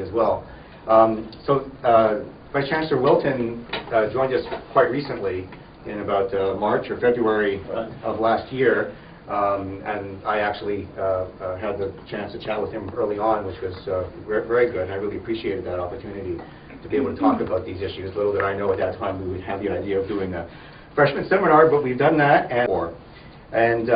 technology as well. Vice Chancellor Wilton joined us quite recently in about March or February of last year, and I actually had the chance to chat with him early on, which was very good, and I really appreciated that opportunity to be able to talk about these issues. Little did I know at that time we would have the idea of doing a freshman seminar, but we've done that and more. And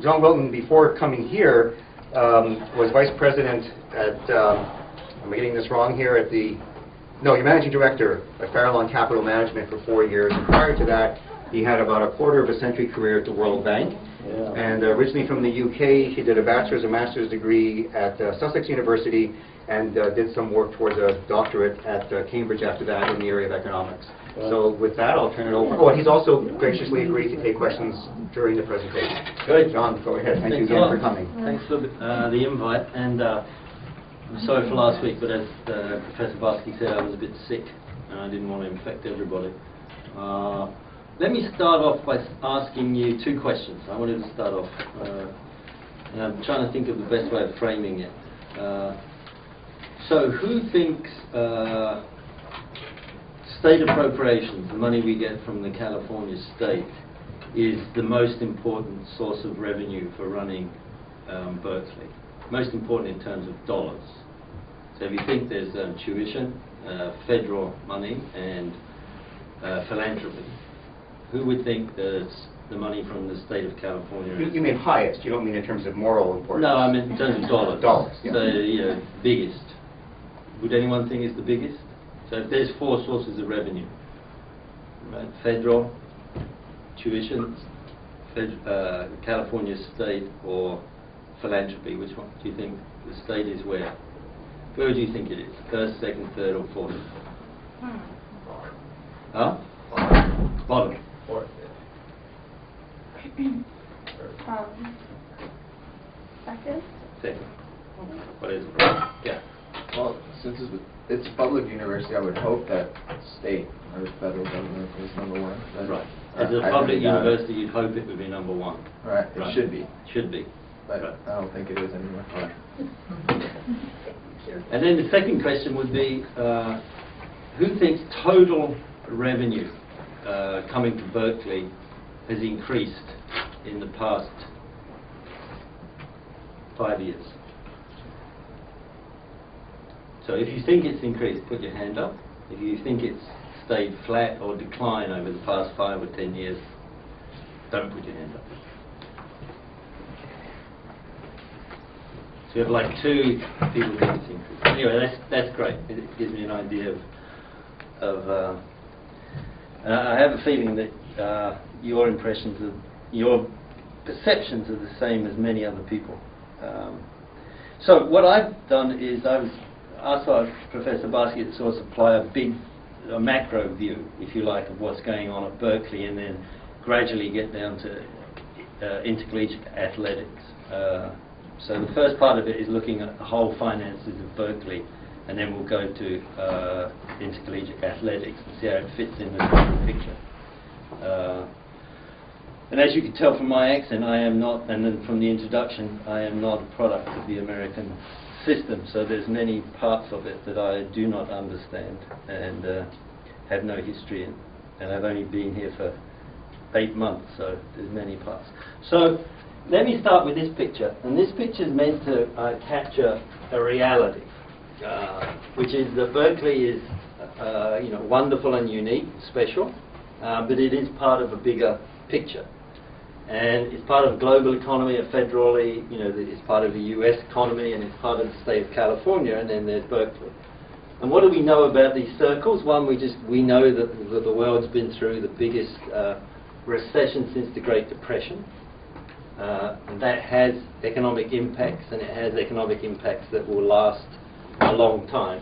John Wilton, before coming here, was Vice President at, am I getting this wrong here, at you're Managing Director at Farallon Capital Management for 4 years. And prior to that, he had about a quarter of a century career at the World Bank. Yeah. And originally from the UK, he did a bachelor's and master's degree at Sussex University and did some work towards a doctorate at Cambridge after that in the area of economics. Right. So with that, I'll turn it over. Oh, and he's also graciously agreed to take questions during the presentation. Good. John, go ahead. Thank you again for coming. Thanks for the invite. And I'm sorry for last week, but as Professor Barsky said, I was a bit sick and I didn't want to infect everybody. Let me start off by asking you 2 questions. I wanted to start off, and I'm trying to think of the best way of framing it. So who thinks state appropriations, the money we get from the California state, is the most important source of revenue for running Berkeley? Most important in terms of dollars. So if you think there's tuition, federal money, and philanthropy, who would think there's the money from the state of California? You mean highest, you don't mean in terms of moral importance? No, I mean in terms of dollars. Dollars, yeah. So, biggest. Would anyone think it's the biggest? So if there's 4 sources of revenue, right? Federal, tuition, California state, or philanthropy, which one do you think the state is where? Where do you think it is? First, second, third, or fourth? Huh? Bottom. Fourth. Second. Second. What is it? Yeah. Well, since it's a public university, I would hope that state or federal government is #1. But right. As a public university, you'd hope it would be #1. Right. It should be. Should be. But right. I don't think it is anymore. Right. And then the second question would be, who thinks total revenue coming to Berkeley has increased in the past 5 years? So if you think it's increased, put your hand up. If you think it's stayed flat or declined over the past 5 or 10 years, don't put your hand up. So you have like 2 people think it's increased. Anyway, that's great. It gives me an idea of I have a feeling that your impressions of your perceptions are the same as many other people. So what I've done is I've asked Professor Barsky to sort of supply a macro view, if you like, of what's going on at Berkeley, and then gradually get down to intercollegiate athletics. So the first part of it is looking at the whole finances of Berkeley, and then we'll go to intercollegiate athletics and see how it fits in the picture. And as you can tell from my accent, I am not, and then from the introduction, I am not a product of the American system, so there's many parts of it that I do not understand and have no history in, and I've only been here for 8 months, so there's many parts. So let me start with this picture, and this picture is meant to capture a reality, which is that Berkeley is wonderful and unique, special, but it is part of a bigger picture. And it's part of a global economy, a federally, it's part of the US economy, and it's part of the state of California, and then there's Berkeley. And what do we know about these circles? One, we know that the world's been through the biggest recession since the Great Depression. And that has economic impacts, and it has economic impacts that will last a long time.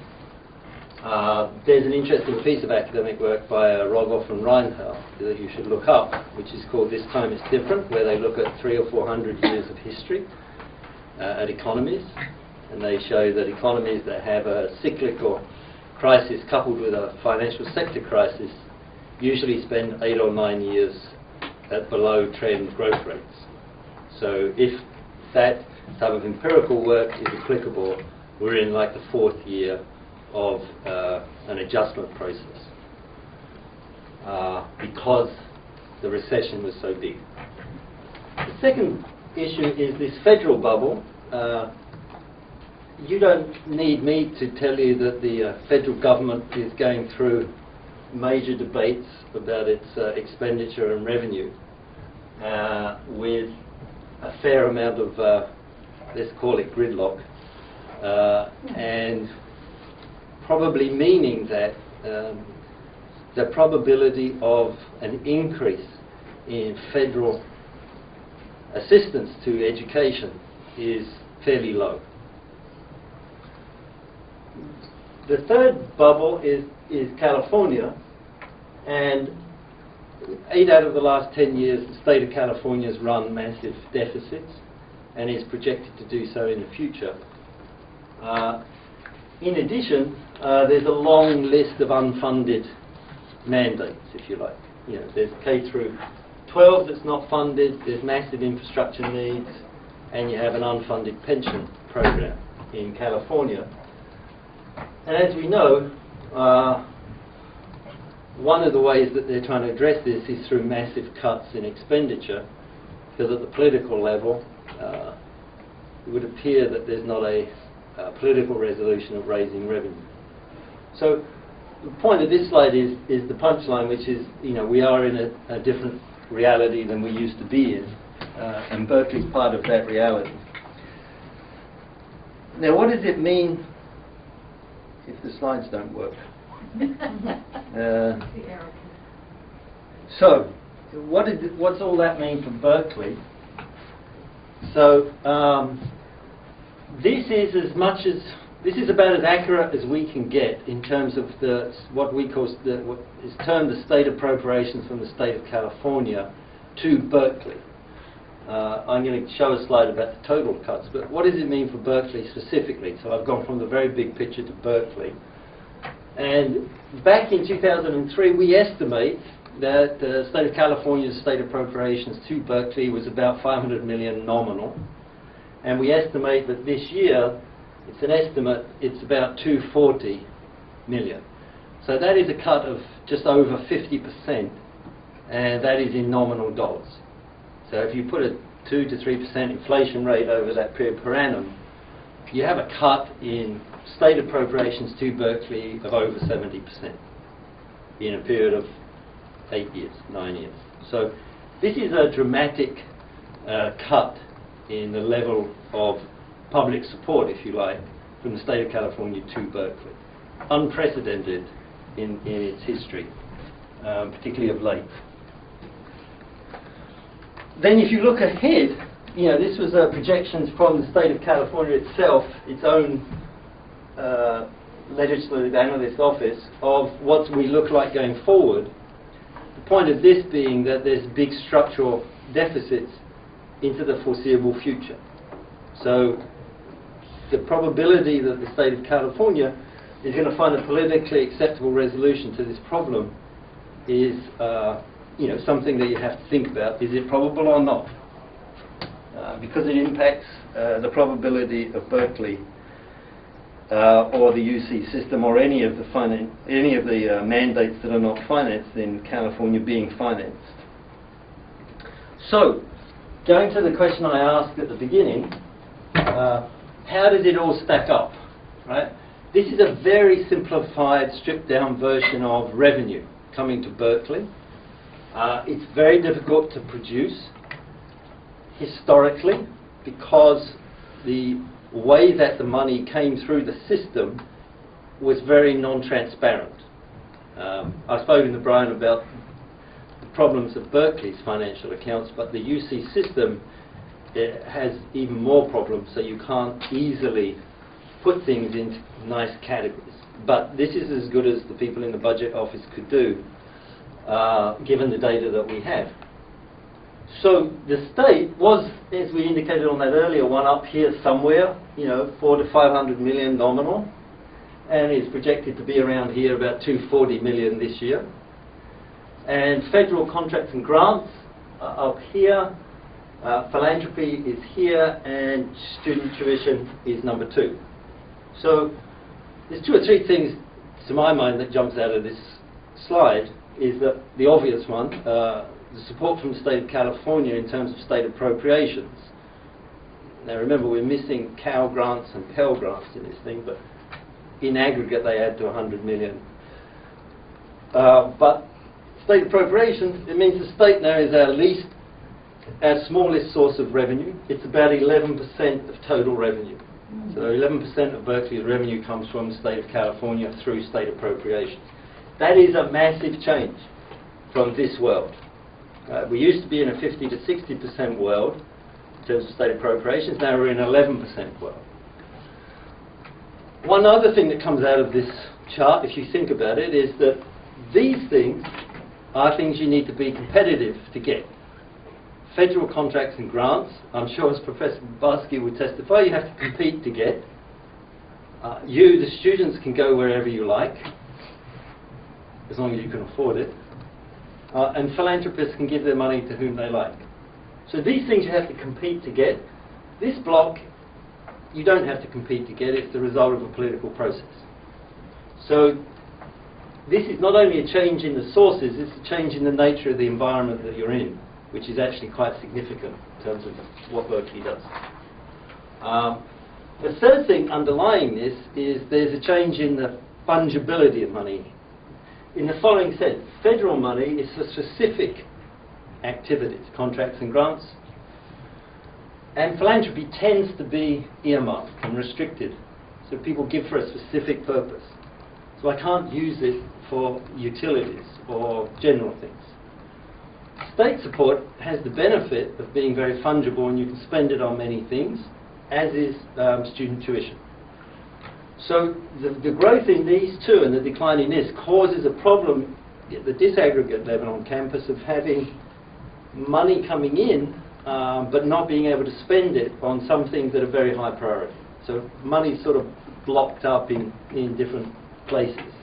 There's an interesting piece of academic work by Rogoff and Reinhardt that you should look up, which is called This Time It's Different, where they look at 300 or 400 years of history at economies, and they show that economies that have a cyclical crisis coupled with a financial sector crisis usually spend 8 or 9 years at below trend growth rates. So if that type of empirical work is applicable, we're in like the 4th year of an adjustment process because the recession was so big. The second issue is this federal bubble. You don't need me to tell you that the federal government is going through major debates about its expenditure and revenue with a fair amount of, let's call it gridlock, and probably meaning that the probability of an increase in federal assistance to education is fairly low. The third bubble is California, and 8 out of the last 10 years the state of California has run massive deficits and is projected to do so in the future. In addition, there's a long list of unfunded mandates, if you like. There's K through 12 that's not funded, there's massive infrastructure needs, and you have an unfunded pension program in California. And as we know, one of the ways that they're trying to address this is through massive cuts in expenditure, because at the political level, it would appear that there's not a political resolution of raising revenue. So the point of this slide is the punchline, which is, we are in a different reality than we used to be in, and Berkeley's part of that reality. Now, what does it mean if the slides don't work? So, what's all that mean for Berkeley? So, this is about as accurate as we can get in terms of what is termed the state appropriations from the state of California to Berkeley. I'm going to show a slide about the total cuts, but what does it mean for Berkeley specifically? So I've gone from the very big picture to Berkeley. And back in 2003, we estimate that the state of California's state appropriations to Berkeley was about 500 million nominal. And we estimate that this year, it's an estimate, it's about 240 million. So that is a cut of just over 50%, and that is in nominal dollars. So if you put a 2 to 3% inflation rate over that period per annum, you have a cut in state appropriations to Berkeley of over 70% in a period of 8 years, 9 years. So this is a dramatic cut in the level of public support, if you like, from the state of California to Berkeley. Unprecedented in its history, particularly of late. Then if you look ahead, this was projections from the state of California itself, its own legislative analyst office, of what we look like going forward. The point of this being that there's big structural deficits into the foreseeable future. So the probability that the state of California is going to find a politically acceptable resolution to this problem is something that you have to think about. Is it probable or not? Because it impacts the probability of Berkeley or the UC system or any of the mandates that are not financed in California being financed. So, going to the question I asked at the beginning, how does it all stack up? Right? This is a very simplified, stripped-down version of revenue coming to Berkeley. It's very difficult to produce historically because the way that the money came through the system was very non-transparent. I've spoken to Brian about the problems of Berkeley's financial accounts, but the UC system has even more problems, so you can't easily put things into nice categories. But this is as good as the people in the budget office could do, given the data that we have. So the state was, as we indicated on that earlier one, up here somewhere, 400 to 500 million nominal, and is projected to be around here about 240 million this year. And federal contracts and grants are up here, Philanthropy is here, and student tuition is number 2. So there's 2 or 3 things to my mind that jumps out of this slide. Is that the obvious one, the support from the state of California in terms of state appropriations. Now remember, we're missing CAL grants and Pell grants in this thing, but in aggregate they add to 100 million. But state appropriations, it means the state now is our smallest source of revenue. It's about 11% of total revenue. So 11% of Berkeley's revenue comes from the state of California through state appropriations. That is a massive change from this world. We used to be in a 50 to 60% world in terms of state appropriations. Now we're in 11% world. One other thing that comes out of this chart, if you think about it, is that these things are things you need to be competitive to get. Federal contracts and grants, I'm sure as Professor Barsky would testify, you have to compete to get. You, the students, can go wherever you like, as long as you can afford it. And philanthropists can give their money to whom they like. So these things you have to compete to get. This block, you don't have to compete to get. It's the result of a political process. So this is not only a change in the sources, it's a change in the nature of the environment that you're in, which is actually quite significant in terms of what Berkeley does. The third thing underlying this is there's a change in the fungibility of money. In the following sense, federal money is for specific activities, contracts and grants, and philanthropy tends to be earmarked and restricted. So people give for a specific purpose. So I can't use it for utilities or general things. State support has the benefit of being very fungible, and you can spend it on many things, as is student tuition. So the growth in these 2 and the decline in this causes a problem at the disaggregate level on campus of having money coming in but not being able to spend it on some things that are very high priority. So money's sort of blocked up in different places.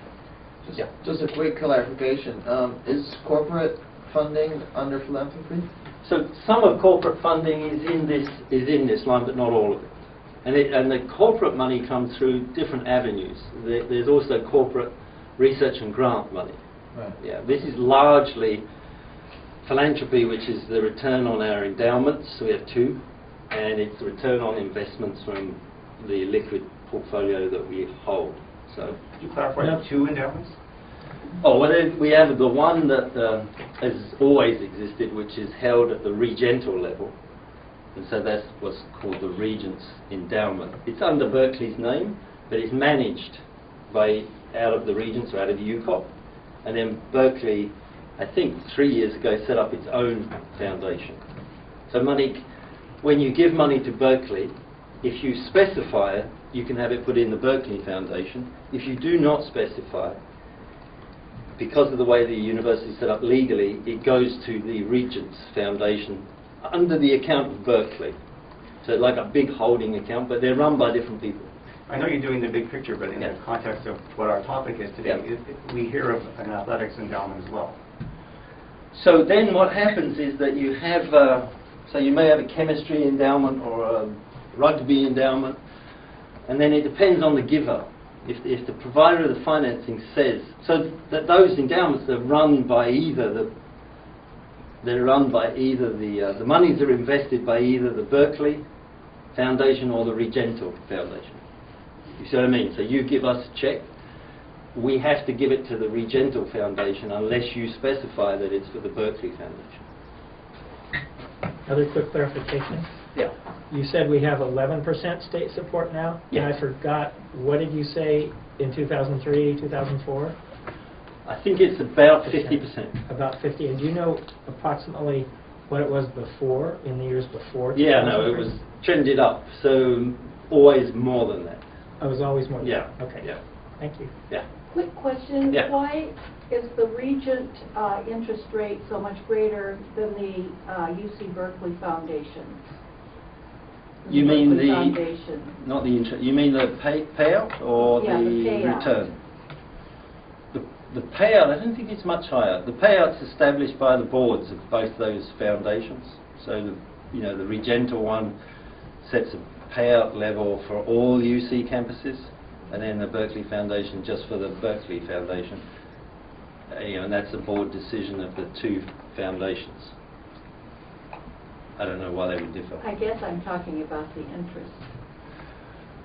Just a quick clarification. Is corporate funding under philanthropy? So some of corporate funding is in this line, but not all of it. And the corporate money comes through different avenues. There's also corporate research and grant money. Right. Yeah, this is largely philanthropy, which is the return on our endowments. So we have 2, and it's the return on investments from the liquid portfolio that we hold. So could you clarify 2 endowments? Oh, well, we have the one that has always existed, which is held at the regental level. And so that's what's called the Regents Endowment. It's under Berkeley's name, but it's managed out of the Regents or out of the UCOP. And then Berkeley, I think 3 years ago, set up its own foundation. So money, when you give money to Berkeley, if you specify it, you can have it put in the Berkeley Foundation. If you do not specify, because of the way the university is set up legally, it goes to the Regents Foundation under the account of Berkeley. So like a big holding account, but they're run by different people. I know you're doing the big picture, but in the context of what our topic is today, we hear of an athletics endowment as well. So then what happens is that you have, so you may have a chemistry endowment or a rugby endowment, and then it depends on the giver. If the provider of the financing says, so that those endowments are run by either the monies are invested by either the Berkeley Foundation or the Regental Foundation. You see what I mean? So you give us a check, we have to give it to the Regental Foundation unless you specify that it's for the Berkeley Foundation. Another quick clarification. Yeah. You said we have 11% state support now? Yeah. And I forgot, what did you say in 2003, 2004? I think it's about 50%. About 50. And do you know approximately what it was before, in the years before? Yeah, no, it was trended up. So always more than that. It was always more than Yeah. that? Okay. Yeah. Thank you. Yeah. Quick question. Yeah. Why is the Regent interest rate so much greater than the UC Berkeley Foundation? You mean Berkeley the Foundation. not the interest? You mean the payout or Yeah, the the payout. return? The payout, I don't think it's much higher. The payout's established by the boards of both those foundations. So the Regental one sets a payout level for all UC campuses, and then the Berkeley Foundation just for the Berkeley Foundation. And that's a board decision of the two foundations. I don't know why they would differ. I guess I'm talking about the interest.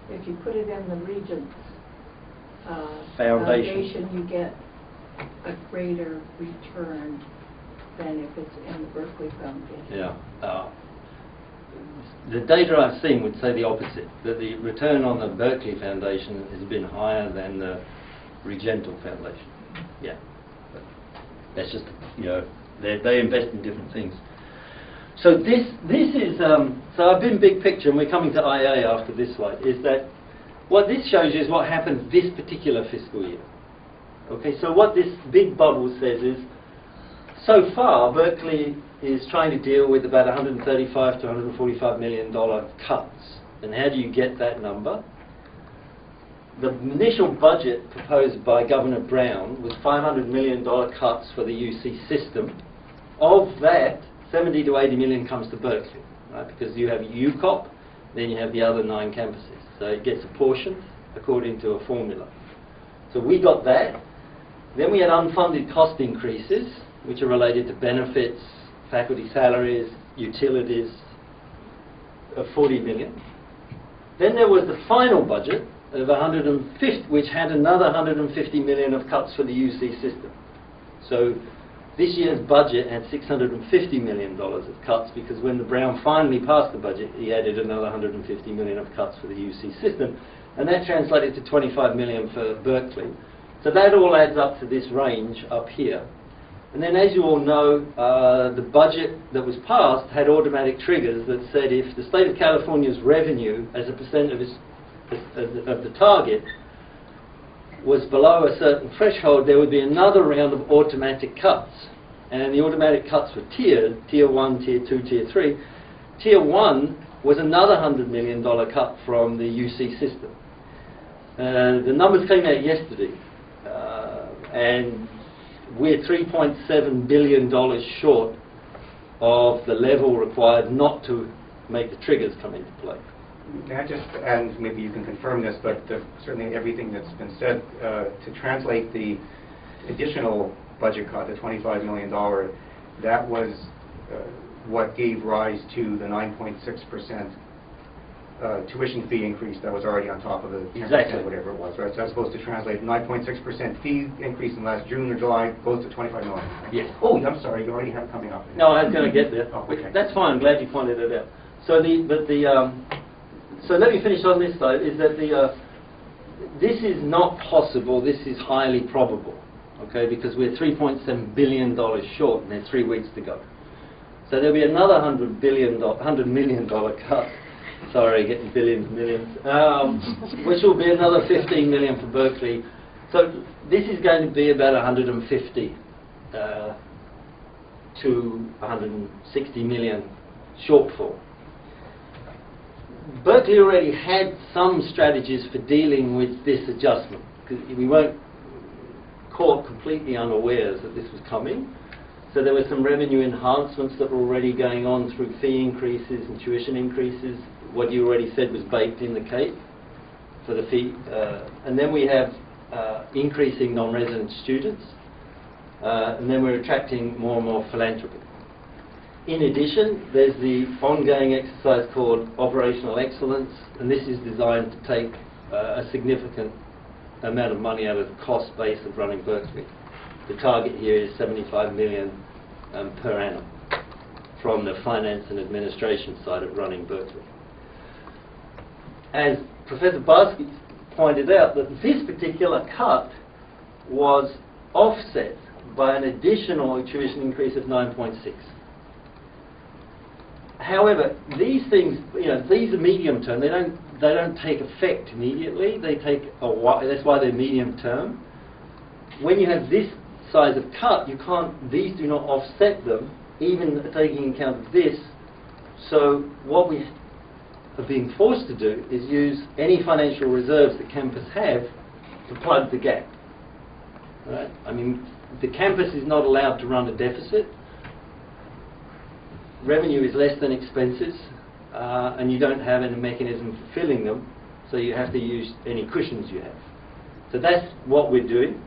If you put it in the Regent's foundation, you get a greater return than if it's in the Berkeley Foundation. Yeah. The data I've seen would say the opposite, that the return on the Berkeley Foundation has been higher than the Regental Foundation. Yeah. But that's just, they invest in different things. So this is, so I've been big picture, and we're coming to IA after this slide, is that what this shows you is what happened this particular fiscal year. Okay, so what this big bubble says is, so far, Berkeley is trying to deal with about $135 to $145 million cuts. And how do you get that number? The initial budget proposed by Governor Brown was $500 million cuts for the UC system. Of that, 70 to 80 million comes to Berkeley, right? Because you have UCOP, then you have the other 9 campuses. So it gets apportioned according to a formula. So we got that. Then we had unfunded cost increases, which are related to benefits, faculty salaries, utilities, of 40 million. Then there was the final budget of 150, which had another 150 million of cuts for the UC system. So this year's budget had $650 million of cuts, because when the Brown finally passed the budget, he added another 150 million of cuts for the UC system, and that translated to 25 million for Berkeley. So that all adds up to this range up here. And then, as you all know, the budget that was passed had automatic triggers that said if the state of California's revenue as a percent of the target was below a certain threshold, there would be another round of automatic cuts. And the automatic cuts were tiered, Tier 1, Tier 2, Tier 3. Tier 1 was another $100 million cut from the UC system. The numbers came out yesterday, and we're $3.7 billion short of the level required not to make the triggers come into play. Can I just, and maybe you can confirm this, but certainly everything that's been said, to translate the additional budget cut, the $25 million, that was what gave rise to the 9.6% tuition fee increase that was already on top of the 10%, exactly, whatever it was, right? So that's supposed to translate 9.6% fee increase in last June or July goes to 25 million. Yes. Oh, I'm sorry, you already have it coming up. No, I was going to get there. Oh, okay. That's fine. I'm glad you pointed it out. So so let me finish on this though. Is that this is not possible. This is highly probable. Okay, because we're $3.7 billion short, and there's 3 weeks to go. So there'll be another $100 million cut. Sorry, getting billions, millions. Which will be another 15 million for Berkeley. So this is going to be about 150 to 160 million shortfall. Berkeley already had some strategies for dealing with this adjustment, because we weren't caught completely unawares that this was coming. So there were some revenue enhancements that were already going on through fee increases and tuition increases. What you already said was baked in the cake for the fee. And then we have increasing non-resident students. And then we're attracting more and more philanthropy. In addition, there's the ongoing exercise called Operational Excellence, and this is designed to take a significant amount of money out of the cost base of running Berkeley. The target here is 75 million per annum from the finance and administration side of running Berkeley. As Professor Barsky pointed out, that this particular cut was offset by an additional tuition increase of 9.6. However, these things, these are medium term. They don't take effect immediately. They take a while. That's why they're medium term. When you have this size of cut, you can't. These do not offset them, even taking into account this. So what we are being forced to do is use any financial reserves that campus have to plug the gap. Right? I mean, the campus is not allowed to run a deficit. revenue is less than expenses, and you don't have any mechanism for filling them, so you have to use any cushions you have. So that's what we're doing,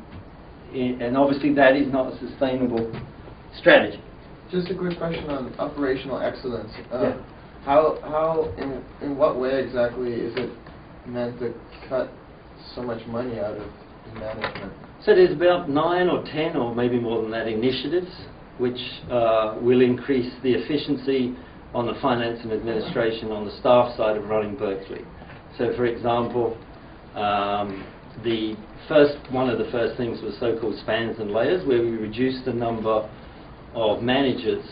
and obviously that is not a sustainable strategy. Just a quick question on operational excellence. Yeah. In what way exactly is it meant to cut so much money out of management? So there's about 9 or 10 or maybe more than that initiatives which will increase the efficiency on the finance and administration on the staff side of running Berkeley. So for example, one of the first things was so-called spans and layers, where we reduced the number of managers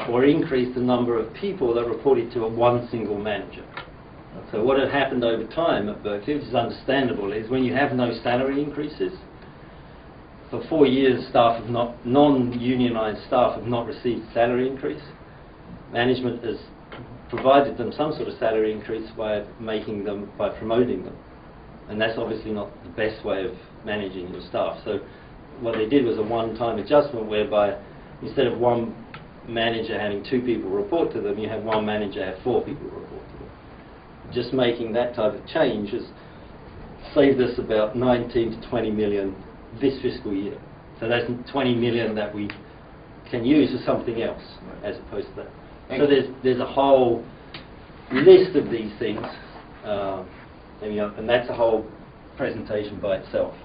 or increased the number of people that reported to one single manager. So what had happened over time at Berkeley, which is understandable, is when you have no salary increases, for 4 years non-unionized staff have not received salary increase. Management has provided them some sort of salary increase by promoting them. And that's obviously not the best way of managing your staff. So what they did was a one-time adjustment whereby instead of one manager having 2 people report to them, you have one manager have 4 people report to them. Just making that type of change has saved us about 19 to 20 million this fiscal year. So that's 20 million that we can use for something else as opposed to that. So there's a whole list of these things, and that's a whole presentation by itself.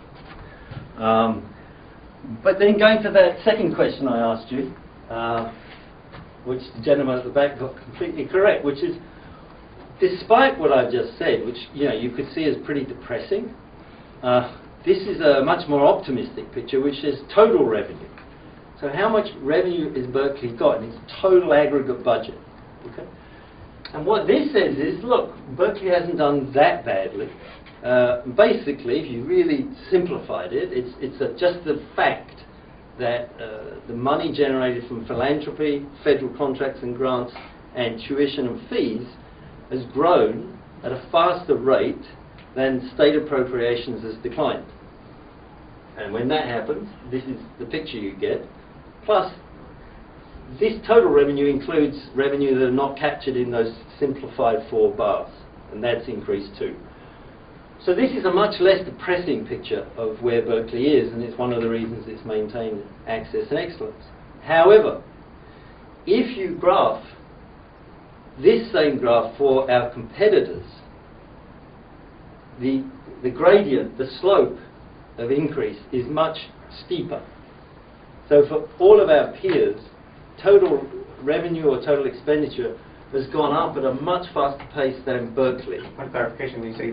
But then going to that second question I asked you, which the gentleman at the back got completely correct, which is, despite what I just said, which you could see as pretty depressing, this is a much more optimistic picture, which is total revenue. So how much revenue has Berkeley got in its total aggregate budget? Okay? And what this says is, look, Berkeley hasn't done that badly. Basically, if you really simplified it, it's just the fact that the money generated from philanthropy, federal contracts and grants, and tuition and fees has grown at a faster rate than state appropriations has declined. And when that happens, this is the picture you get. Plus, this total revenue includes revenue that are not captured in those simplified 4 bars, and that's increased too. So this is a much less depressing picture of where Berkeley is, and it's one of the reasons it's maintained access and excellence. However, if you graph this same graph for our competitors, the gradient, the slope of increase is much steeper. So for all of our peers, total revenue or total expenditure has gone up at a much faster pace than Berkeley. One clarification, when you say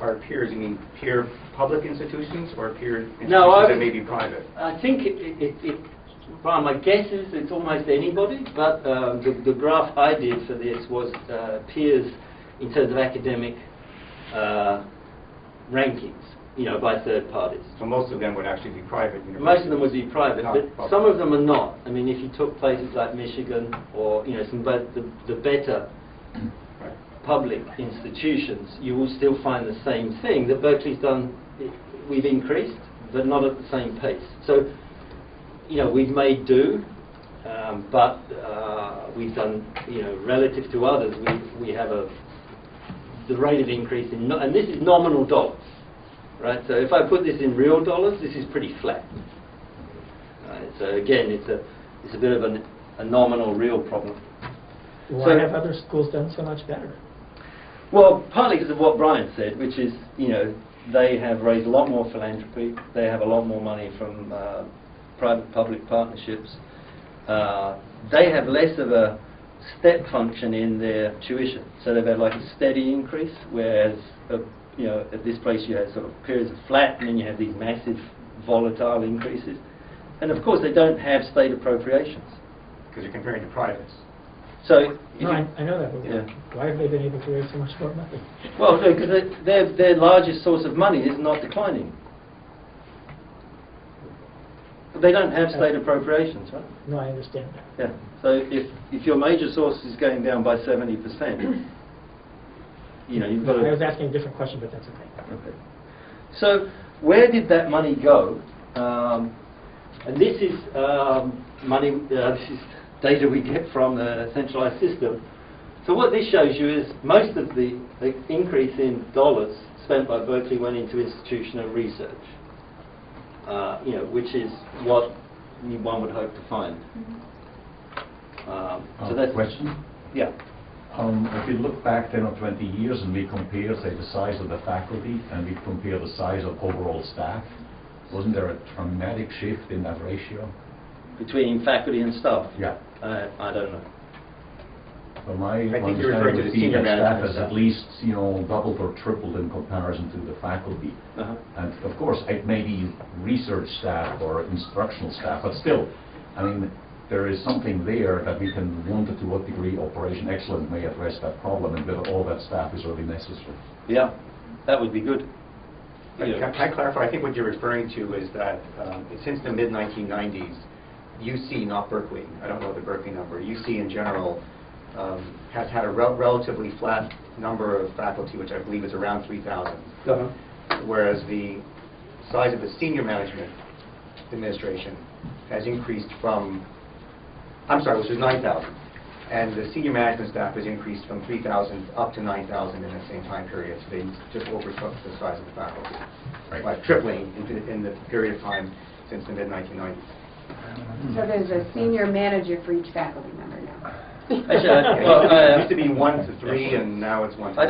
our peers, you mean peer public institutions or peer institutions that may be private? I think well, my guess is it's almost anybody, but the graph I did for this was peers in terms of academic rankings, by third parties. So most of them would actually be private universities? Most of them would be private, but public. some of them are not. I mean, if you took places like Michigan or the better public institutions, you will still find the same thing that Berkeley's done. We've increased, but not at the same pace. So, we've made do, but we've done, relative to others, we have the rate of increase and this is nominal dollars. Right, so if I put this in real dollars, this is pretty flat. Right, so again, it's a bit of a nominal real problem. Why have other schools done so much better? Well, partly because of what Brian said, which is, they have raised a lot more philanthropy. They have a lot more money from private-public partnerships. They have less of a step function in their tuition. So they've had like a steady increase, whereas at this place you had sort of periods of flat, and then you have these massive volatile increases. And of course they don't have state appropriations. Because you're comparing to privates. So I know that, but why have they been able to raise so much more money? Well, no, because their largest source of money is not declining. They don't have state appropriations, right? No, I understand that. Yeah. So if your major source is going down by 70%, you've got to... I was asking a different question, but that's okay. Okay. So where did that money go? And this is money. This is data we get from a centralized system. So what this shows you is most of the increase in dollars spent by Berkeley went into institutional research, which is what one would hope to find. So that's question. Yeah. If you look back 10 or 20 years and we compare, say, the size of the faculty and we compare the size of overall staff, wasn't there a dramatic shift in that ratio? Between faculty and staff? Yeah. I don't know. Well, my I think you're referring to the understanding would be senior that staff management has staff. at least, doubled or tripled in comparison to the faculty. And of course, it may be research staff or instructional staff, but still, I mean, there is something there that we can wonder to what degree Operation Excellence may address that problem and whether all that staff is really necessary. Yeah, that would be good. Can I clarify? I think what you're referring to is that since the mid-1990s, UC, not Berkeley, I don't know the Berkeley number, UC in general has had a relatively flat number of faculty, which I believe is around 3,000. Whereas the size of the senior management administration has increased from, which is 9,000. And the senior management staff has increased from 3,000 up to 9,000 in the same time period. So they just overtook the size of the faculty, by tripling in the period of time since the mid-1990s. So there's a senior manager for each faculty member now. Actually, It used to be 1 to 3, and now it's 1 to 3.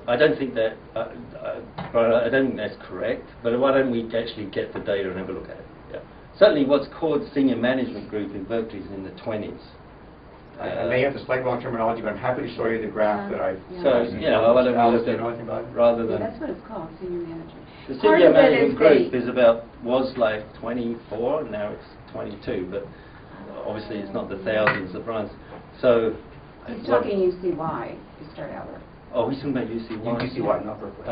I don't think that. I don't think that's correct. But why don't we actually get the data and have a look at it? Yeah. Certainly, what's called senior management group in Berkeley is in the 20s. I may have the slight wrong terminology, but I'm happy to show you the graph that I. So why don't we look at know anything about it? rather Yeah, than. that's what it's called, senior manager. The Part senior of it management is group was like 24, and now it's 22, but obviously it's not the thousands that runs. So He's talking UCY to start out with. oh, he's talking about UCY. UCY, not Berkeley.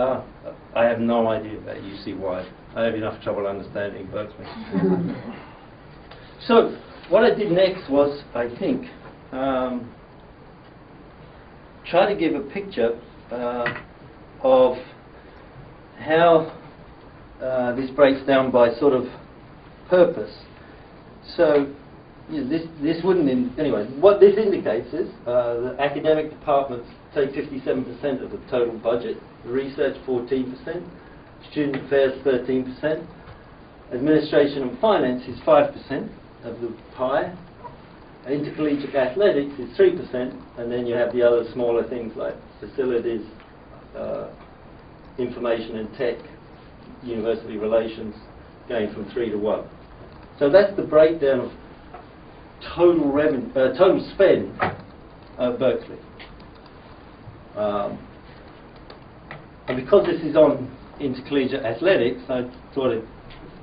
I have no idea about UCY. I have enough trouble understanding Berkeley. So what I did next was, I think, try to give a picture of how this breaks down by sort of purpose. So this wouldn't, anyway, what this indicates is the academic departments take 57% of the total budget, research 14%, student affairs 13%, administration and finance is 5% of the pie, intercollegiate athletics is 3%, and then you have the other smaller things like facilities, information and tech, university relations, going from 3 to 1. So that's the breakdown of total revenue, total spend at Berkeley. And because this is on intercollegiate athletics, I thought I'd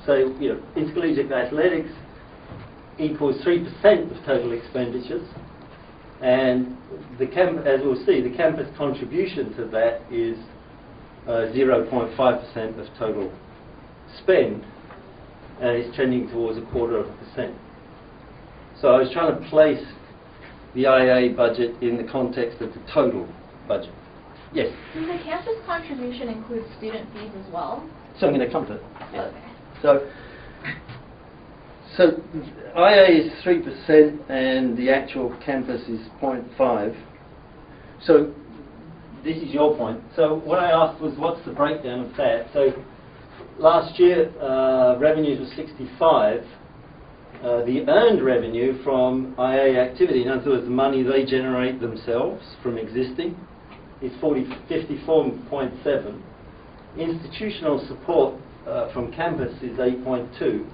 say, intercollegiate athletics equals 3% of total expenditures, and as we'll see, the campus contribution to that is 0.5% of total spend, and it's trending towards 0.25%. So I was trying to place the IA budget in the context of the total budget. Yes? Does the campus contribution include student fees as well? So I'm going to come to it. Yeah. Okay. So IA is 3% and the actual campus is 0.5. So this is your point. So what I asked was, what's the breakdown of that? So last year, revenues were 65. The earned revenue from IA activity, in other words, the money they generate themselves from existing, is 54.7. Institutional support from campus is 8.2.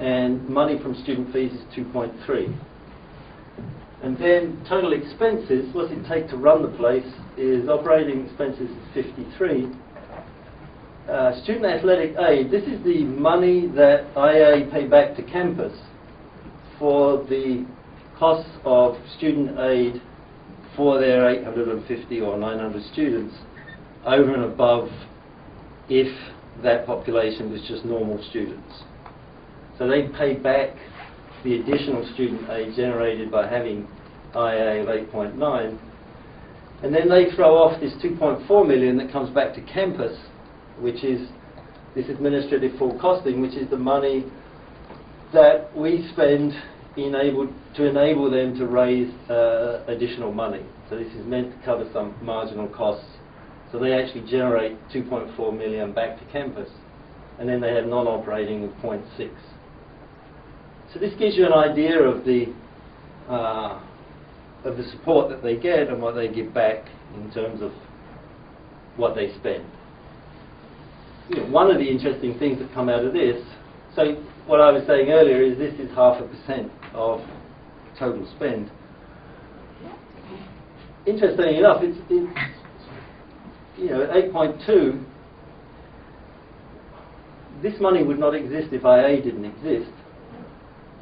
And money from student fees is 2.3. And then total expenses, what's it take to run the place, is operating expenses is 53. Student athletic aid, this is the money that IA pay back to campus for the costs of student aid for their 850 or 900 students, over and above if that population was just normal students. So they pay back the additional student aid generated by having IA of 8.9, and then they throw off this 2.4 million that comes back to campus, which is this administrative full costing, which is the money that we spend to enable them to raise additional money. So this is meant to cover some marginal costs. So they actually generate 2.4 million back to campus, and then they have non-operating of 0.6. So this gives you an idea of the support that they get and what they give back in terms of what they spend. You know, one of the interesting things that come out of this, so what I was saying earlier is this is 0.5% of total spend. Interestingly enough, it's you know, at 8.2, this money would not exist if IA didn't exist.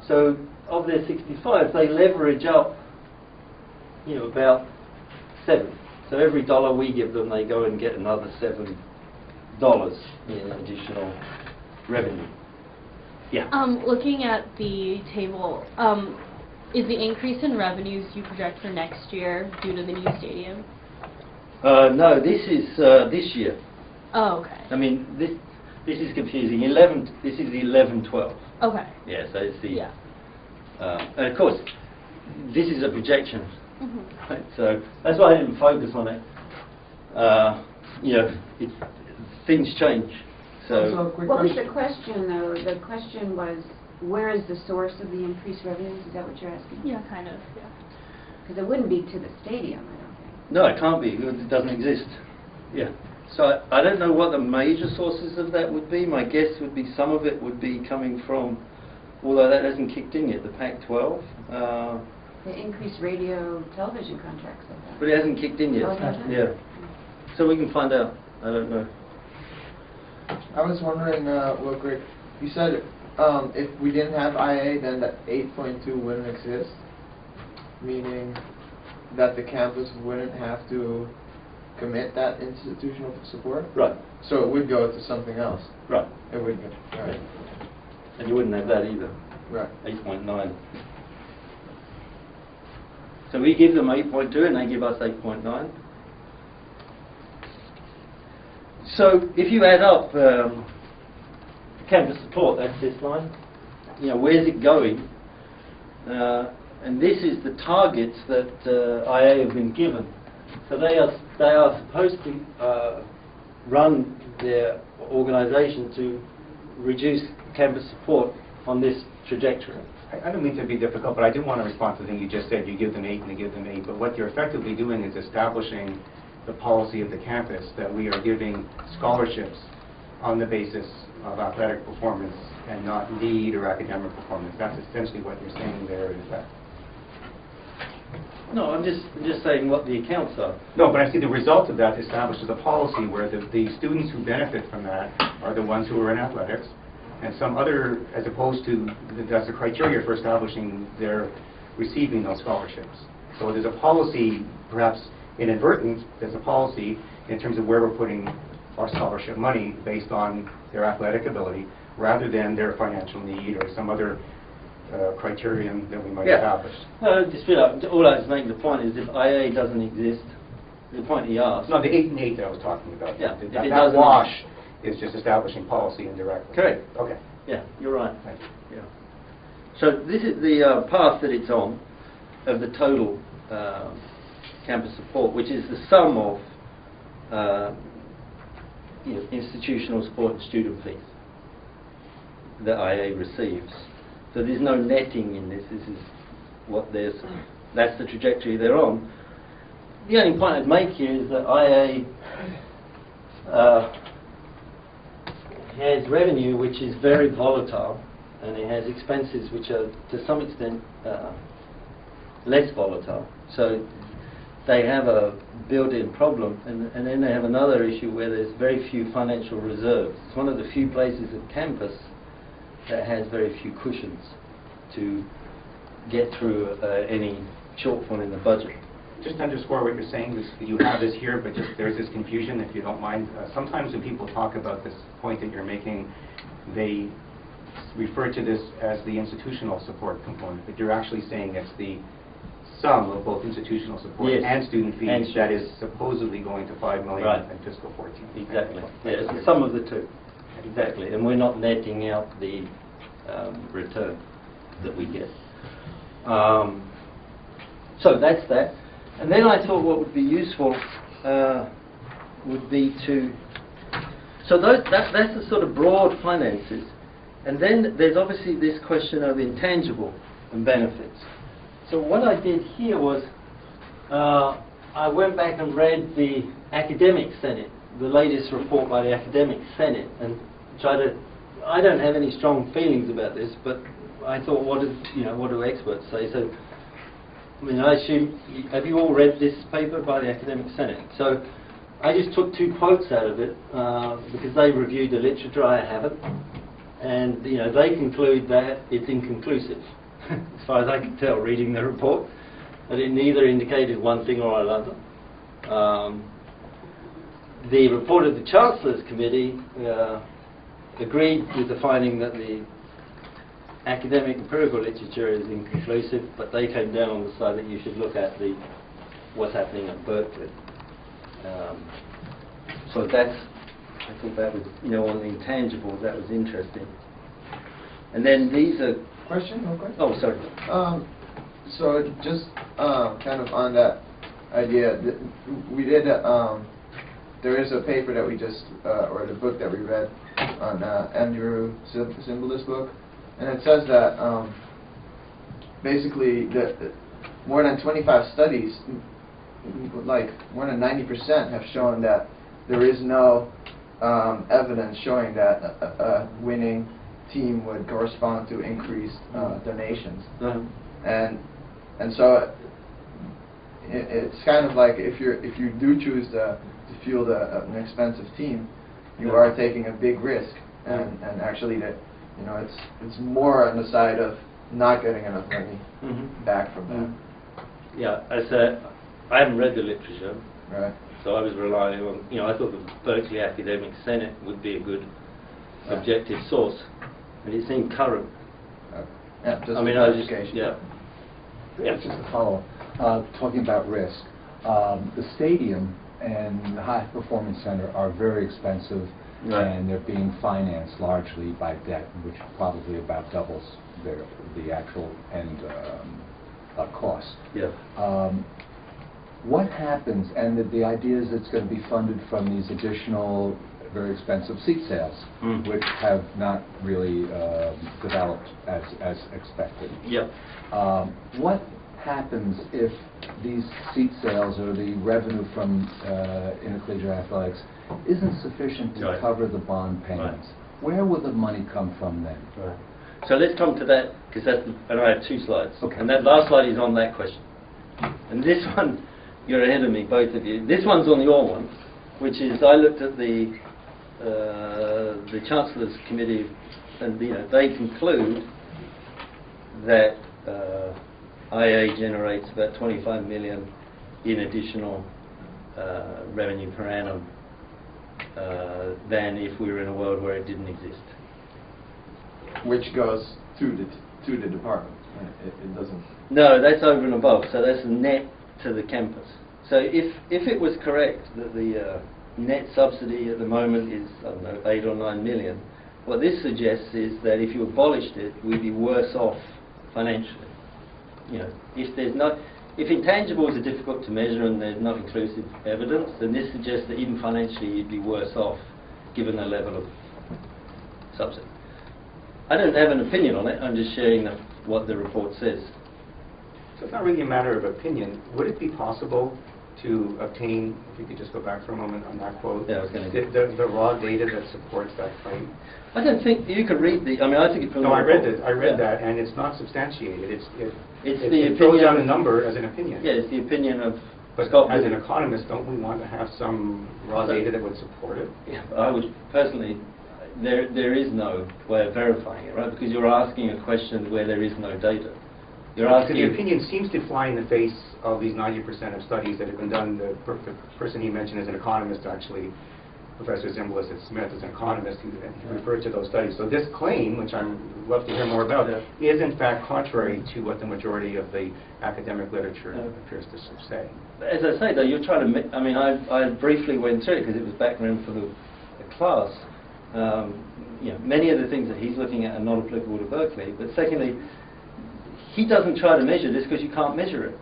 So of their 65, they leverage up, you know, about 7. So every dollar we give them, they go and get another $7 in additional revenue. Yeah. Looking at the table, is the increase in revenues you project for next year due to the new stadium? No, this is this year. Oh, okay. I mean, this is confusing. This is 11/12. Okay. Yeah, so it's the. Yeah. And of course, this is a projection. Mm-hmm. Right? So that's why I didn't focus on it. You know, things change. So quick What was question. the question, though? The question was, where is the source of the increased revenues? Is that what you're asking? Yeah, kind of. Yeah. Because it wouldn't be to the stadium, I don't think. no, it can't be. It doesn't exist. Yeah. So I don't know what the major sources of that would be. My guess would be some of it would be coming from, although that hasn't kicked in yet, the Pac-12. The increased radio television contracts like that. But it hasn't kicked in yet. Oh, it hasn't? Yeah. So we can find out. I don't know. I was wondering, real quick, you said if we didn't have IA, then that 8.2 wouldn't exist, meaning that the campus wouldn't have to commit that institutional support? Right. So it would go to something else? Right. It would go, right. And you wouldn't have that either. Right. 8.9. So we give them 8.2 and they give us 8.9. So if you add up campus support, that's this line. You know, where's it going? And this is the targets that IA have been given. So they are supposed to run their organisation to reduce campus support on this trajectory. I don't mean to be difficult, but I do want to respond to the thing you just said. You give them 8 and they give them 8. But what you're effectively doing is establishing the policy of the campus that we are giving scholarships on the basis of athletic performance and not need or academic performance. That's essentially what you're saying there, is that? No, I'm just saying what the accounts are. No, but I see the result of that establishes a policy where the students who benefit from that are the ones who are in athletics, and some other, as opposed to, that's the criteria for establishing their receiving those scholarships. So there's a policy, perhaps inadvertent, there's a policy in terms of where we're putting our scholarship money based on their athletic ability, rather than their financial need or some other criterion that we might establish. No, just all I was making the point is if IA doesn't exist, the point he asked. No, the 8 and 8 that I was talking about. Yeah, That wash is just establishing policy indirectly. Correct. Okay. Yeah, you're right. Thank you. Yeah. So this is the path that it's on of the total campus support, which is the sum of institutional support and student fees that IA receives. So there's no netting in this. This is what that's the trajectory they're on. The only point I'd make here is that IA has revenue which is very volatile, and it has expenses which are to some extent less volatile. So they have a built-in problem, and then they have another issue where there's very few financial reserves. It's one of the few places at campus that has very few cushions to get through any shortfall in the budget. Just to underscore what you're saying, you have this here, but just there's this confusion, if you don't mind. Sometimes when people talk about this point that you're making, they refer to this as the institutional support component, but you're actually saying it's the sum of both institutional support and student fees and that is supposedly going to $5 million in fiscal 14. Exactly. Yeah, it's the sum of the two. Exactly. And we're not netting out the return that we get. So that's that. And then I thought what would be useful would be to... So that's the sort of broad finances. And then there's obviously this question of intangible and benefits. So what I did here was I went back and read the Academic Senate, the latest report by the Academic Senate, and tried to... I don't have any strong feelings about this, but I thought, what do experts say? So, I mean, I assume, have you all read this paper by the Academic Senate? So, I just took 2 quotes out of it because they reviewed the literature, I haven't, and they conclude that it's inconclusive, as far as I could tell, reading the report, that it neither indicated one thing or another. The report of the Chancellor's Committee agreed with the finding that the academic empirical literature is inconclusive, but they came down on the side that you should look at what's happening at Berkeley. So that's, I thought that was, on the intangibles, that was interesting. And then these are... Question, real quick? Oh, sorry. So just kind of on that idea, we did, there is a paper that we just, or the book that we read on Andrew Zimbalist's book, and it says that basically more than 25 studies, like more than 90% have shown that there is no evidence showing that a winning team would correspond to increased donations. And so it's kind of like if you do choose to field an expensive team, you are taking a big risk, and actually that it's more on the side of not getting enough money back from that. Yeah, I said I haven't read the literature, Right. so I was relying on I thought the Berkeley Academic Senate would be a good objective source, and it seemed current. Yeah, just I mean, education. Just a follow-up. Talking about risk, the stadium and the High Performance Center are very expensive, and they're being financed largely by debt, which probably about doubles the actual end cost. Yeah. What happens, and the idea is it's going to be funded from these additional very expensive seat sales, which have not really developed as expected. Yeah. What happens if these seat sales or the revenue from intercollegiate athletics isn't sufficient to cover the bond payments? Where will the money come from then? So let's come to that, because and I have 2 slides. Okay. And that last slide is on that question. And this one, you're ahead of me, both of you. This one's on your one, which is I looked at the Chancellor's Committee, and they conclude that IA generates about 25 million in additional revenue per annum than if we were in a world where it didn't exist. Which goes to the department. It doesn't. No, that's over and above. So that's net to the campus. So if it was correct that the net subsidy at the moment is, I don't know, 8 or 9 million, what this suggests is that if you abolished it, we'd be worse off financially. If intangibles are difficult to measure and there's not inclusive evidence, then this suggests that even financially you'd be worse off given the level of subsidy. I don't have an opinion on it, I'm just sharing what the report says. So it's not really a matter of opinion. Would it be possible to obtain, if you could just go back for a moment on that quote, Yeah, I was going to the raw data that supports that claim? I don't think you could read I think it's from No, the I read report. it. I read that, and it's not substantiated. It throws out a number as an opinion. Yeah, it's the opinion of But Scott. as an economist, don't we want to have some raw data that would support it? Yeah, I would personally, there is no way of verifying it, right? Because you're asking a question where there is no data. You're asking. The opinion seems to fly in the face of these 90% of studies that have been done. The person he mentioned is an economist, actually. Professor Zimbalist at Smith is an economist who referred to those studies. So this claim, which I'd love to hear more about, is in fact contrary to what the majority of the academic literature appears to say. As I say, though, you're trying to. I briefly went through it because it was background for the class. Many of the things that he's looking at are not applicable to Berkeley. But secondly, he doesn't try to measure this because you can't measure it.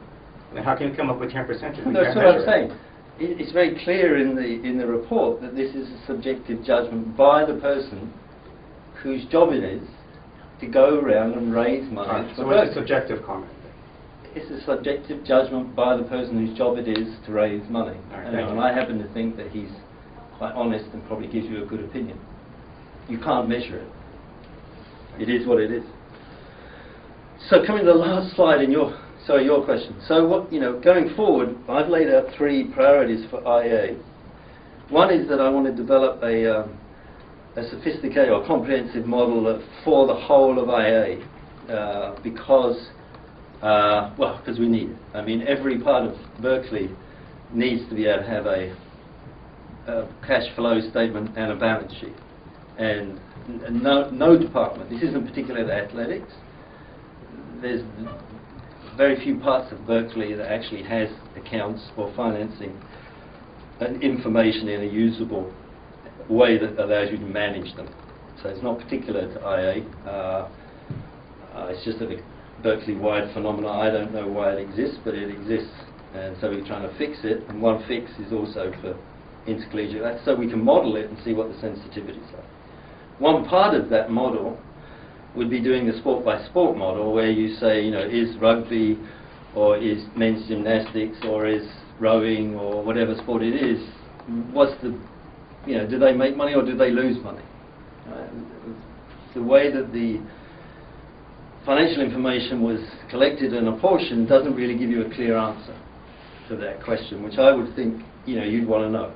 And how can you come up with 10% if we That's can't what I'm measure saying. it? It's very clear in the report that this is a subjective judgment by the person whose job it is to go around and raise money. All right, for so what's Berkeley. the subjective comment? It's a subjective judgment by the person whose job it is to raise money. All right, And, thank you. I happen to think that he's quite honest and probably gives you a good opinion. You can't measure it. It is what it is. So coming to the last slide in your question. So what, going forward, I've laid out 3 priorities for IA. One is that I want to develop a sophisticated or comprehensive model for the whole of IA because we need it. I mean, every part of Berkeley needs to be able to have a cash flow statement and a balance sheet. And no department, this isn't particularly athletics, there's very few parts of Berkeley that actually has accounts or financing and information in a usable way that allows you to manage them. So it's not particular to IA. It's just a Berkeley-wide phenomenon. I don't know why it exists, but it exists. And so we're trying to fix it. And one fix is also for intercollegiate. That's so we can model it and see what the sensitivities are. One part of that model would be doing the sport-by-sport model, where you say, is rugby, or is men's gymnastics, or is rowing, or whatever sport it is, what's the, do they make money or do they lose money? The way that the financial information was collected and apportioned doesn't really give you a clear answer to that question, which I would think, you'd want to know.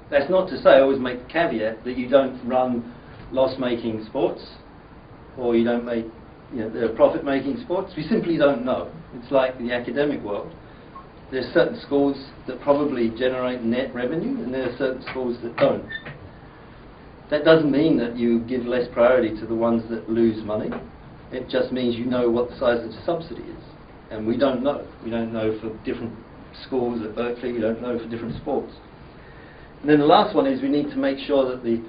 That's not to say, I always make the caveat, that you don't run loss-making sports, or you don't make, they're profit-making sports. We simply don't know. It's like the academic world. There's certain schools that probably generate net revenue, and there are certain schools that don't. That doesn't mean that you give less priority to the ones that lose money. It just means you know what the size of the subsidy is. And we don't know. We don't know for different schools at Berkeley. We don't know for different sports. And then the last one is we need to make sure that the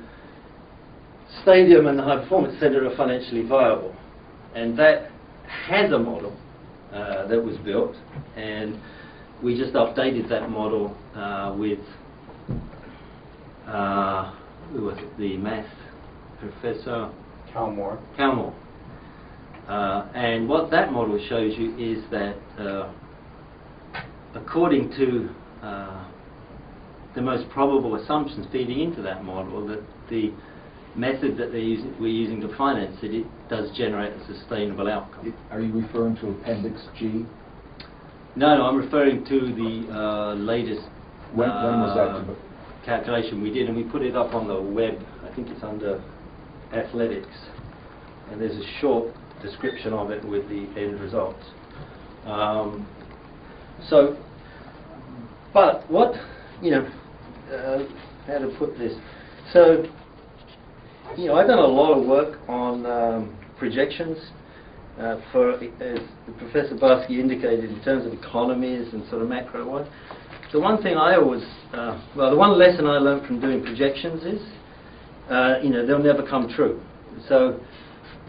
stadium and the high performance centre are financially viable. And that has a model that was built, and we just updated that model with who was it? The math professor Calmore. And what that model shows you is that according to the most probable assumptions feeding into that model, that the method that we're using to finance it, it does generate a sustainable outcome. Are you referring to Appendix G? No, I'm referring to the latest When was that? calculation we did, and we put it up on the web. I think it's under athletics, and there's a short description of it with the end results. But what, how to put this? So, I've done a lot of work on projections for, as Professor Barsky indicated, in terms of economies and sort of macro one. The one thing I always, the one lesson I learned from doing projections is, they'll never come true. So,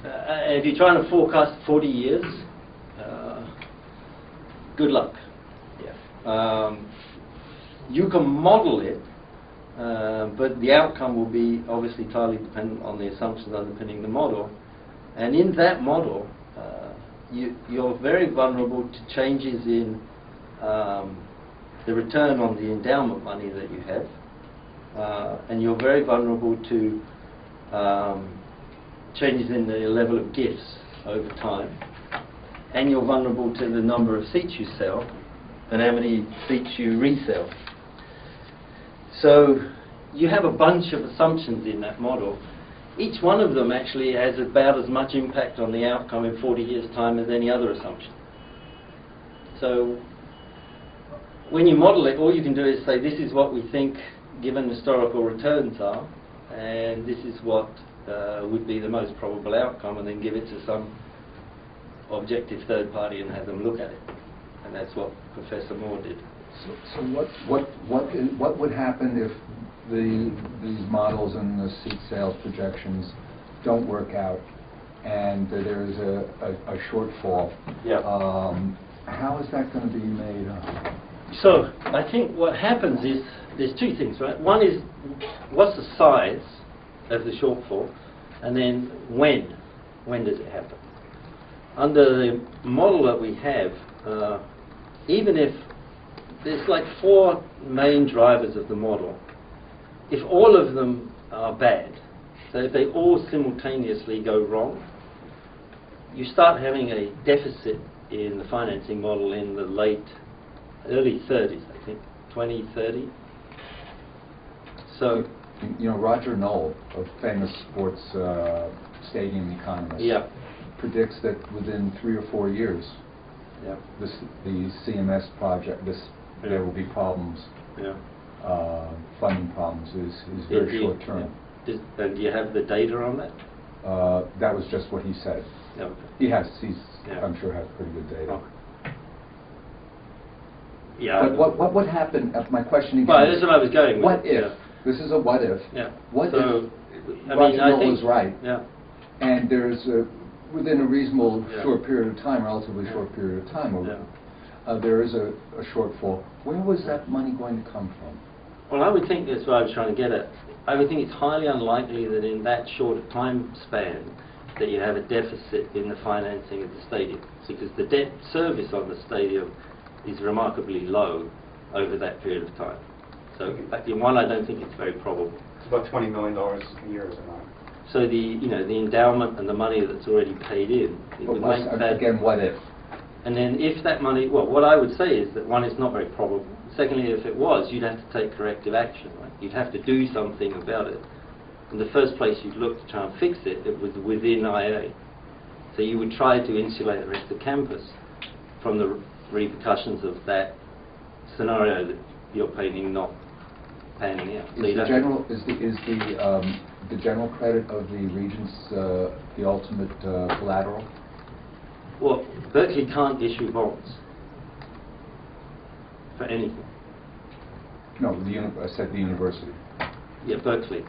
if you're trying to forecast 40 years, good luck. Yeah. You can model it, but the outcome will be obviously entirely dependent on the assumptions underpinning the model. And in that model, you're very vulnerable to changes in the return on the endowment money that you have, and you're very vulnerable to changes in the level of gifts over time, and you're vulnerable to the number of seats you sell and how many seats you resell. So you have a bunch of assumptions in that model. Each one of them actually has about as much impact on the outcome in 40 years' time as any other assumption. So when you model it, all you can do is say, this is what we think given historical returns are, and this is what would be the most probable outcome, and then give it to some objective third party and have them look at it. And that's what Professor Moore did. So what would happen if these models and the seat sales projections don't work out and there is a shortfall. Yeah. How is that going to be made up? So I think what happens is there's two things, right? One is what's the size of the shortfall, and then when does it happen? Under the model that we have, even if there's like 4 main drivers of the model, if all of them are bad, so if they all simultaneously go wrong, you start having a deficit in the financing model in the early 30s, I think, 2030. So, you know, Roger Knoll, a famous sports stadium economist, yeah, predicts that within 3 or 4 years, yeah, the CMS project, there will be problems. yeah. Funding problems is very short term. Yeah. And do you have the data on that? That was just what he said. No. He's Yeah. I'm sure, has pretty good data. Okay. Yeah. But what would happen? My question again. Well, that's what I was going with. What if? Yeah. This is a what if. Yeah. What so, if I Roger mean, I Knoll think was right, yeah. and there's within a reasonable Yeah. short period of time, relatively short period of time, there is a shortfall. Where was that money going to come from? Well, I would think that's what I was trying to get at. I would think it's highly unlikely that in that short a time span that you have a deficit in the financing of the stadium, because the debt service on the stadium is remarkably low over that period of time. So, in one, I don't think it's very probable. It's about $20 million a year, is it not? So the endowment and the money that's already paid in, it would make that. Again, what if? And then if that money, well, what I would say is that one, it's not very probable. Secondly, if it was, you'd have to take corrective action, right? You'd have to do something about it. In the first place you'd look to try and fix it, it was within IA. So you would try to insulate the rest of the campus from the repercussions of that scenario that you're painting not panning out. So Is the general credit of the regents the ultimate collateral? Well, Berkeley can't issue bonds for anything. No, I said the university. Yeah, Berkeley.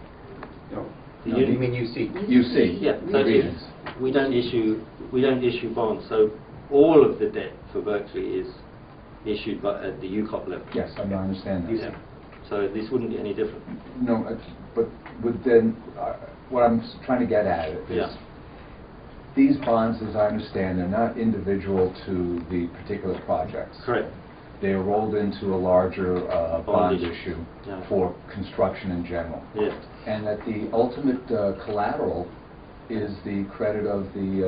No. The You mean UC? UC. Yeah, the so regents. we don't issue bonds. So all of the debt for Berkeley is issued at the UCOP level. Yes, I understand that. Yeah. So this wouldn't be any different. No, but would then, what I'm trying to get at is, Yeah. these bonds, as I understand, they're not individual to the particular projects. Correct. They are rolled into a larger bond issue. issue Yeah. for construction in general. Yeah. And that the ultimate collateral is the credit of the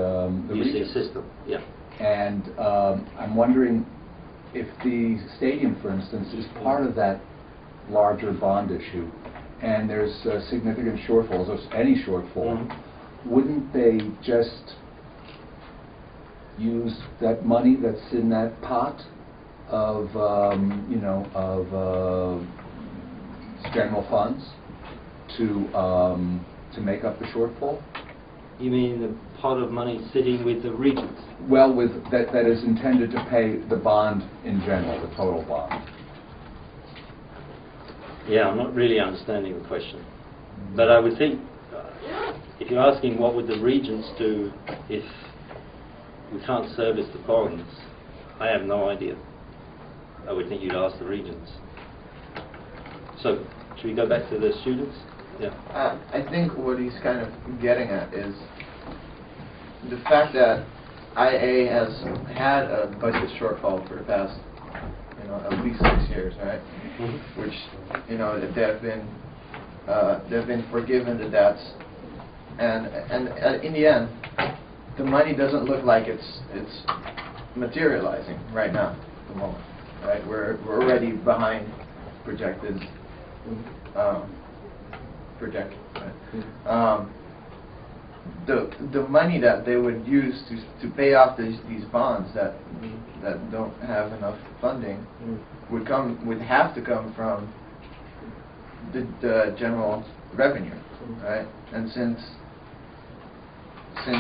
UC regents. system. Yeah. And I'm wondering if the stadium, for instance, is part of that larger bond issue, and there's significant shortfalls, or any shortfall, wouldn't they just use that money that's in that pot of, general funds to make up the shortfall? You mean the pot of money sitting with the regents? Well, with that is intended to pay the bond in general, the total bond. Yeah, I'm not really understanding the question. But I would think, if you're asking what would the regents do if we can't service the bonds, I have no idea. I would think you'd ask the regents. So, should we go back to the students? Yeah. I think what he's kind of getting at is the fact that IA has had a budget shortfall for the past, at least 6 years, right? Mm-hmm. Which, they've been forgiven the debts, and in the end, the money doesn't look like it's materializing right now at the moment, right? We're already behind projected. Right? The money that they would use to pay off these bonds that don't have enough funding would have to come from the general revenue, right? And since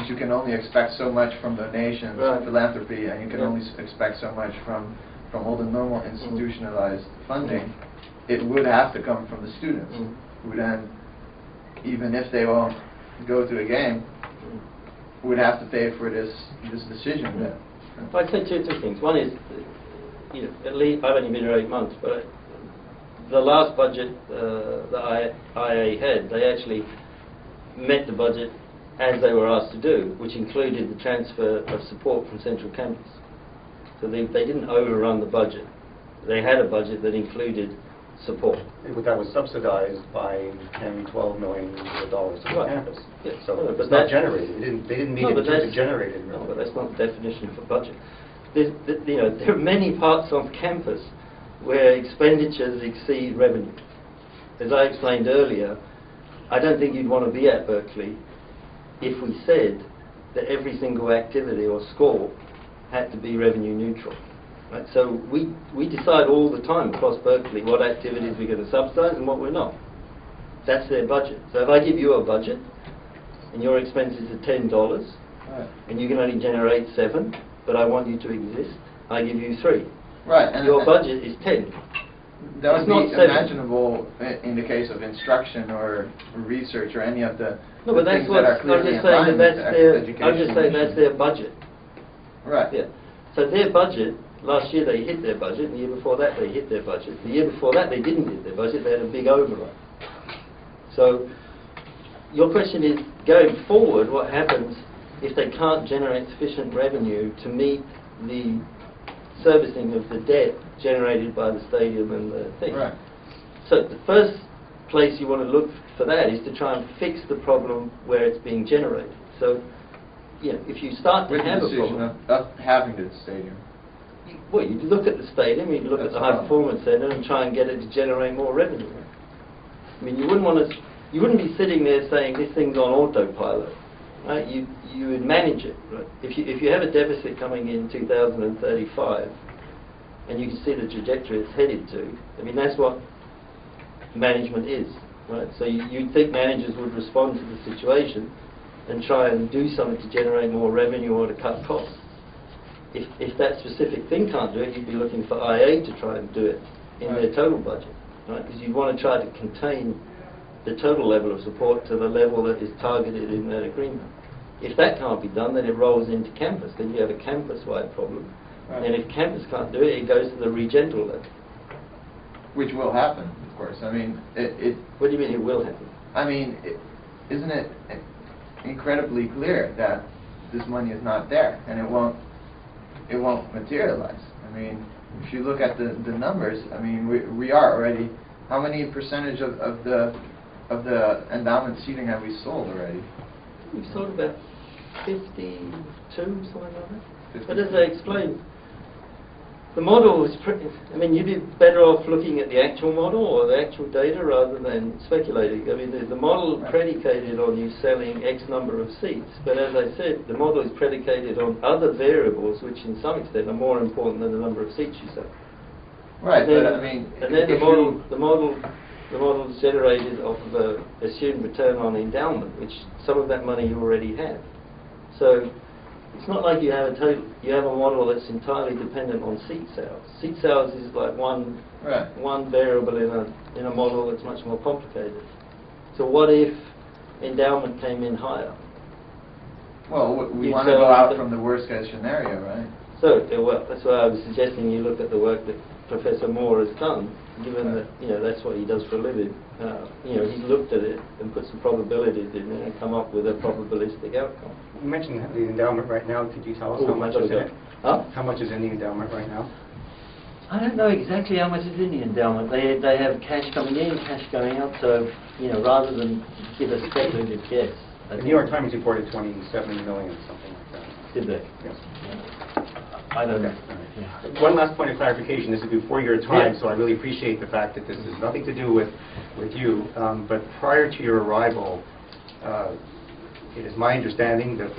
you can only expect so much from donations, philanthropy, and you can only expect so much from all the normal institutionalized funding, it would have to come from the students, who then, even if they won't go to a game, would have to pay for this decision. That, I'd say two things. One is, at least I've only been here 8 months, but the last budget that IA had, they actually met the budget as they were asked to do, which included the transfer of support from Central Campus. So they didn't overrun the budget. They had a budget that included support. That was subsidized by $10-12 million to the campus. Yeah. So No, it's but not generated. They didn't meet it in terms of generated. No, but that's not the definition of a budget. There are many parts of campus where expenditures exceed revenue. As I explained earlier, I don't think you'd want to be at Berkeley if we said that every single activity or score had to be revenue neutral. Right? So we decide all the time across Berkeley what activities we're going to subsidize and what we're not. That's their budget. So if I give you a budget and your expenses are $10 and you can only generate 7, but I want you to exist, I give you 3. right. And Your budget is 10. that would it's not be 7. imaginable in the case of instruction or research or any of the, No, but the that's things what that are I'm clearly just in line saying with that that's their. education. I'm just saying that's their budget. Right. Yeah. So their budget, last year they hit their budget, and the year before that they hit their budget. The year before that they didn't hit their budget, they had a big overrun. So your question is, going forward, what happens if they can't generate sufficient revenue to meet the servicing of the debt generated by the stadium and the thing? Right. So the first place you want to look for that is to try and fix the problem where it's being generated. So, if you start to With have the a decision problem, of having the stadium. well, you look at the stadium, you look at That's the right. high performance centre and try and get it to generate more revenue. I mean, you wouldn't be sitting there saying this thing's on autopilot, right? You would manage it, right? If you have a deficit coming in 2035, and you can see the trajectory it's headed to, I mean, that's what management is, right? So you'd think managers would respond to the situation and try and do something to generate more revenue or to cut costs. If that specific thing can't do it, you'd be looking for IA to try and do it in their total budget, right? Because you'd want to try to contain the total level of support to the level that is targeted in that agreement. If that can't be done, then it rolls into campus. Then you have a campus-wide problem. Right. And if campus can't do it, it goes to the regional level. Which will happen, of course. I mean, What do you mean it will happen? I mean, isn't it incredibly clear that this money is not there and it won't materialize? I mean, if you look at the numbers, I mean, we are already. How many percentage of the endowment seating have we sold already? We've sold about 52, something like that. 52. But as I explained, the model is pretty. I mean, you'd be better off looking at the actual model or the actual data rather than speculating. I mean, the model is predicated on you selling X number of seats, but as I said, the model is predicated on other variables which in some extent are more important than the number of seats you sell. Right, And then, but I mean, and then if the model is generated off of a assumed return on endowment, which some of that money you already have. So it's not like you have a model that's entirely dependent on seat sales. Seat sales is like one variable in a model that's much more complicated. So what if endowment came in higher? Well, we You want to sell go out the- from the worst case scenario, right? So, well, that's why I was suggesting you look at the work that Professor Moore has done, given that, that's what he does for a living. He's looked at it and put some probabilities in there and come up with a probabilistic outcome. You mentioned the endowment right now. Could you tell us Oh, how much is in it? Huh? How much is in the endowment right now? I don't know exactly how much is in the endowment. They have cash coming in, cash going out, so, rather than give a speculative guess. The New York Times reported 27 million, something like that. Did they? Yes. I don't know. One last point of clarification. This is before your time, Yeah. so I really appreciate the fact that this has nothing to do with you. But prior to your arrival, it is my understanding that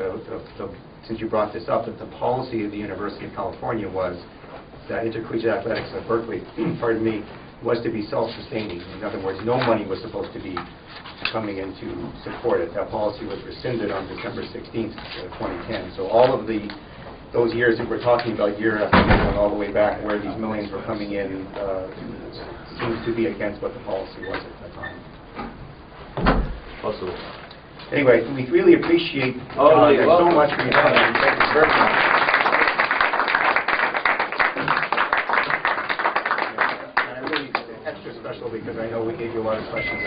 since you brought this up, that the policy of the University of California was that intercollegiate athletics at Berkeley, pardon me, was to be self-sustaining. In other words, no money was supposed to be coming in to support it. That policy was rescinded on December 16th, 2010. So all of those years that we're talking about, year after year, and all the way back where these millions were coming in, seems to be against what the policy was at that time. Possible. Anyway, we really appreciate Oh, John you're so welcome. much for your time. Thank you very much. And I really extra special because I know we gave you a lot of questions.